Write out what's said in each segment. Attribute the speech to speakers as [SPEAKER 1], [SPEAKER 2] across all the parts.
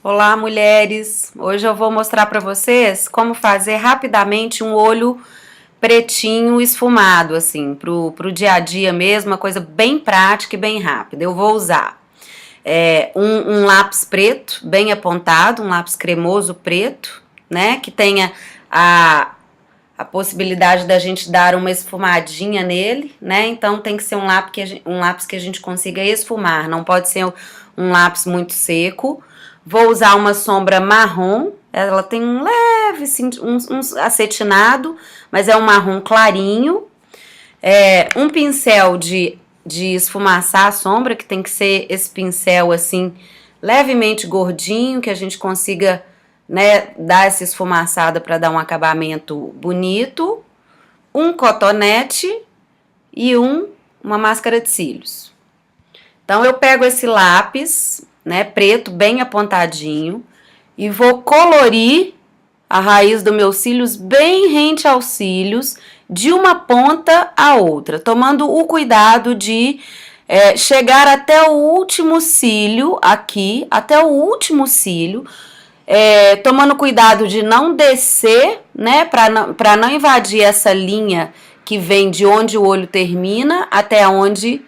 [SPEAKER 1] Olá, mulheres! Hoje eu vou mostrar para vocês como fazer rapidamente um olho pretinho esfumado, assim, pro dia a dia mesmo, uma coisa bem prática e bem rápida. Eu vou usar um lápis preto, bem apontado, um lápis cremoso preto, né, que tenha a possibilidade da gente dar uma esfumadinha nele, né, então tem que ser um lápis que a gente consiga esfumar, não pode ser um lápis muito seco. Vou usar uma sombra marrom, ela tem um leve, um acetinado, mas é um marrom clarinho. Um pincel de esfumaçar a sombra, que tem que ser esse pincel assim, levemente gordinho, que a gente consiga, né, dar essa esfumaçada para dar um acabamento bonito. Um cotonete e uma máscara de cílios. Então eu pego esse lápis, né, preto, bem apontadinho, e vou colorir a raiz dos meus cílios bem rente aos cílios, de uma ponta a outra, tomando o cuidado de chegar até o último cílio aqui, até o último cílio, tomando cuidado de não descer, né, para não invadir essa linha que vem de onde o olho termina até onde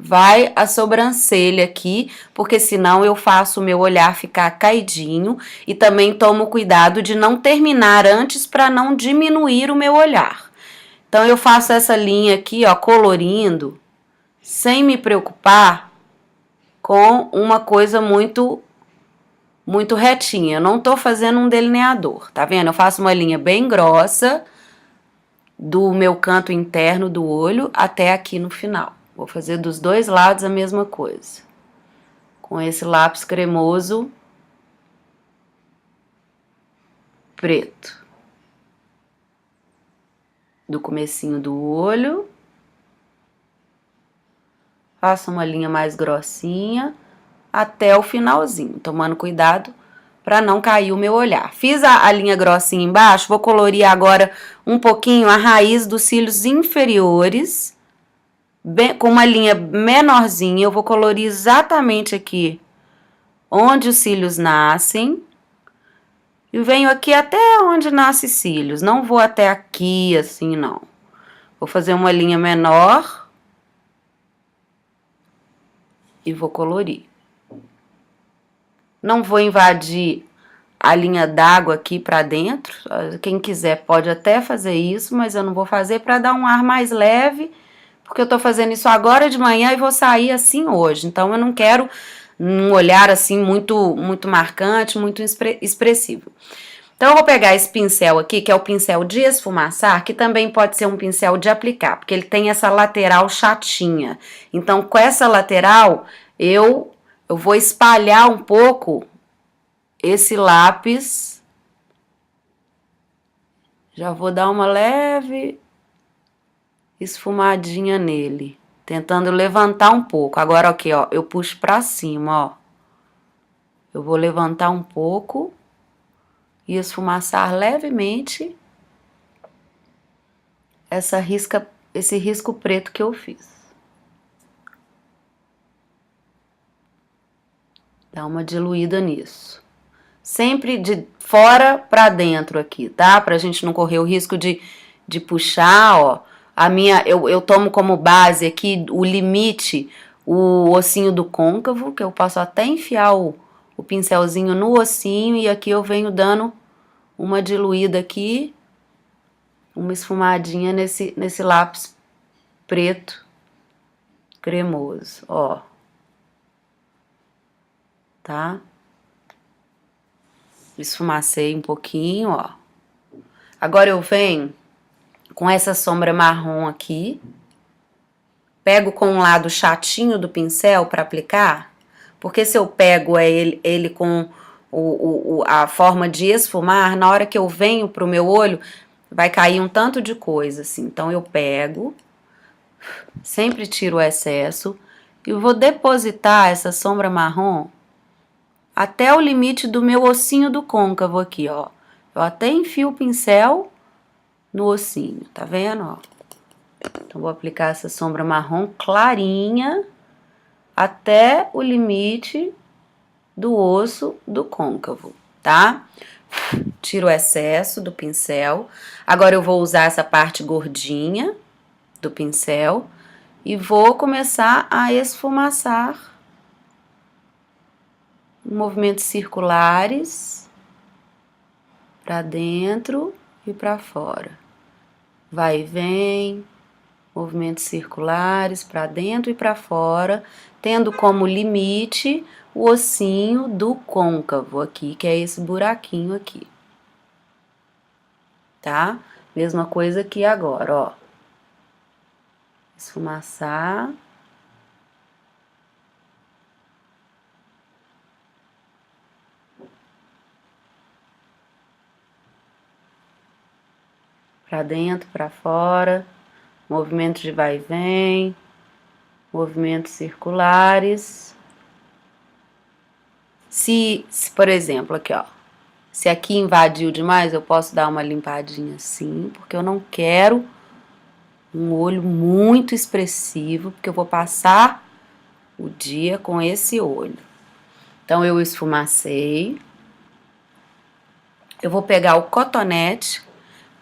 [SPEAKER 1] vai a sobrancelha aqui, porque senão eu faço o meu olhar ficar caidinho, e também tomo cuidado de não terminar antes para não diminuir o meu olhar. Então eu faço essa linha aqui, ó, colorindo, sem me preocupar com uma coisa muito retinha. Eu não tô fazendo um delineador, tá vendo? Eu faço uma linha bem grossa do meu canto interno do olho até aqui no final. Vou fazer dos dois lados a mesma coisa. Com esse lápis cremoso preto. Do comecinho do olho. Faço uma linha mais grossinha até o finalzinho, tomando cuidado para não cair o meu olhar. Fiz a linha grossinha embaixo, vou colorir agora um pouquinho a raiz dos cílios inferiores, com uma linha menorzinha. Eu vou colorir exatamente aqui onde os cílios nascem, e venho aqui até onde nasce cílios, não vou até aqui assim, não. Vou fazer uma linha menor e vou colorir. Não vou invadir a linha d'água aqui pra dentro. Quem quiser pode até fazer isso, mas eu não vou fazer para dar um ar mais leve, porque eu tô fazendo isso agora de manhã e vou sair assim hoje. Então eu não quero um olhar assim muito marcante, muito expressivo. Então eu vou pegar esse pincel aqui, que é o pincel de esfumaçar, que também pode ser um pincel de aplicar, porque ele tem essa lateral chatinha. Então com essa lateral eu vou espalhar um pouco esse lápis. Já vou dar uma leve esfumadinha nele, tentando levantar um pouco. Agora aqui, ó, eu puxo pra cima, ó. Eu vou levantar um pouco e esfumaçar levemente esse risco preto que eu fiz. Dá uma diluída nisso. Sempre de fora pra dentro aqui, tá? Pra gente não correr o risco de puxar, ó. Eu tomo como base aqui o limite, o ossinho do côncavo, que eu posso até enfiar o pincelzinho no ossinho, e aqui eu venho dando uma diluída aqui, uma esfumadinha nesse lápis preto cremoso, ó. Tá? Esfumacei um pouquinho, ó. Agora eu venho com essa sombra marrom aqui, pego com um lado chatinho do pincel para aplicar, porque se eu pego ele com a forma de esfumar, na hora que eu venho pro meu olho, vai cair um tanto de coisa, assim. Então eu pego, sempre tiro o excesso, e vou depositar essa sombra marrom até o limite do meu ossinho do côncavo aqui, ó. Eu até enfio o pincel no ossinho, tá vendo, ó? Então, vou aplicar essa sombra marrom clarinha até o limite do osso do côncavo, tá? Tiro o excesso do pincel. Agora eu vou usar essa parte gordinha do pincel e vou começar a esfumaçar movimentos circulares para dentro e para fora. Vai e vem, movimentos circulares para dentro e para fora, tendo como limite o ossinho do côncavo aqui, que é esse buraquinho aqui. Tá? Mesma coisa aqui agora, ó. Esfumaçar. Para dentro, para fora. Movimentos de vai e vem. Movimentos circulares. Se, por exemplo, aqui, ó. Se aqui invadiu demais, eu posso dar uma limpadinha assim, porque eu não quero um olho muito expressivo, porque eu vou passar o dia com esse olho. Então, eu esfumacei. Eu vou pegar o cotonete,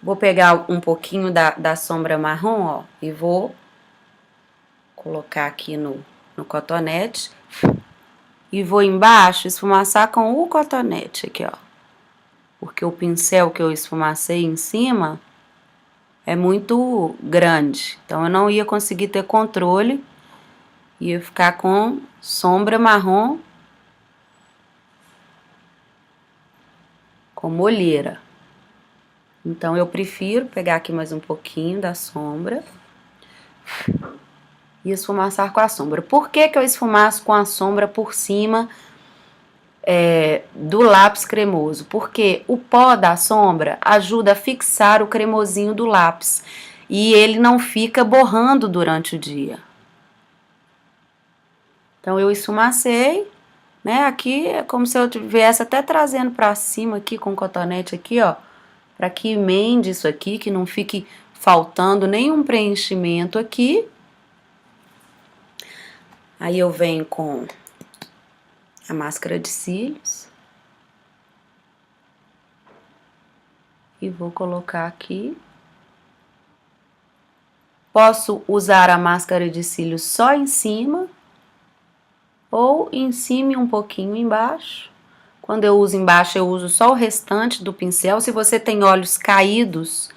[SPEAKER 1] vou pegar um pouquinho da sombra marrom, ó, e vou colocar aqui no cotonete. E vou embaixo esfumaçar com o cotonete aqui, ó. Porque o pincel que eu esfumacei em cima é muito grande. Então, eu não ia conseguir ter controle. Ia ficar com sombra marrom com molheira. Então, eu prefiro pegar aqui mais um pouquinho da sombra e esfumaçar com a sombra. Por que que eu esfumaço com a sombra por cima do lápis cremoso? Porque o pó da sombra ajuda a fixar o cremosinho do lápis e ele não fica borrando durante o dia. Então, eu esfumacei, né? Aqui é como se eu estivesse até trazendo pra cima aqui com o cotonete aqui, ó, para que emende isso aqui, que não fique faltando nenhum preenchimento aqui. Aí eu venho com a máscara de cílios e vou colocar aqui. Posso usar a máscara de cílios só em cima ou em cima e um pouquinho embaixo. Quando eu uso embaixo, eu uso só o restante do pincel. Se você tem olhos caídos,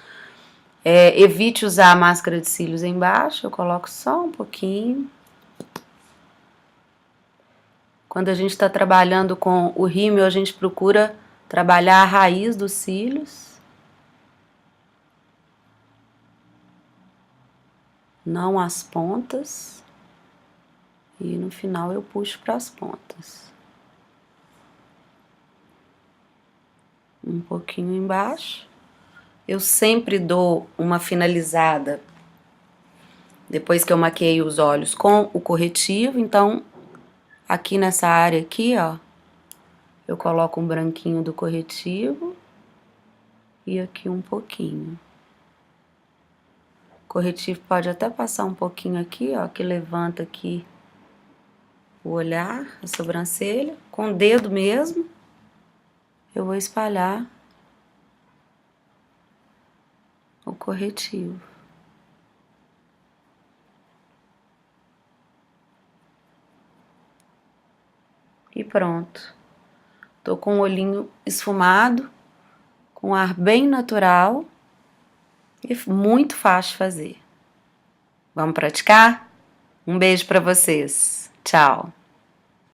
[SPEAKER 1] evite usar a máscara de cílios embaixo. Eu coloco só um pouquinho. Quando a gente está trabalhando com o rímel, a gente procura trabalhar a raiz dos cílios. Não as pontas. E no final eu puxo para as pontas. Um pouquinho embaixo. Eu sempre dou uma finalizada depois que eu maqueio os olhos com o corretivo. Então, aqui nessa área aqui, ó, eu coloco um branquinho do corretivo e aqui um pouquinho. O corretivo pode até passar um pouquinho aqui, ó, que levanta aqui o olhar, a sobrancelha, com o dedo mesmo. Eu vou espalhar o corretivo. E pronto. Tô com o olhinho esfumado, com ar bem natural e muito fácil de fazer. Vamos praticar? Um beijo para vocês. Tchau.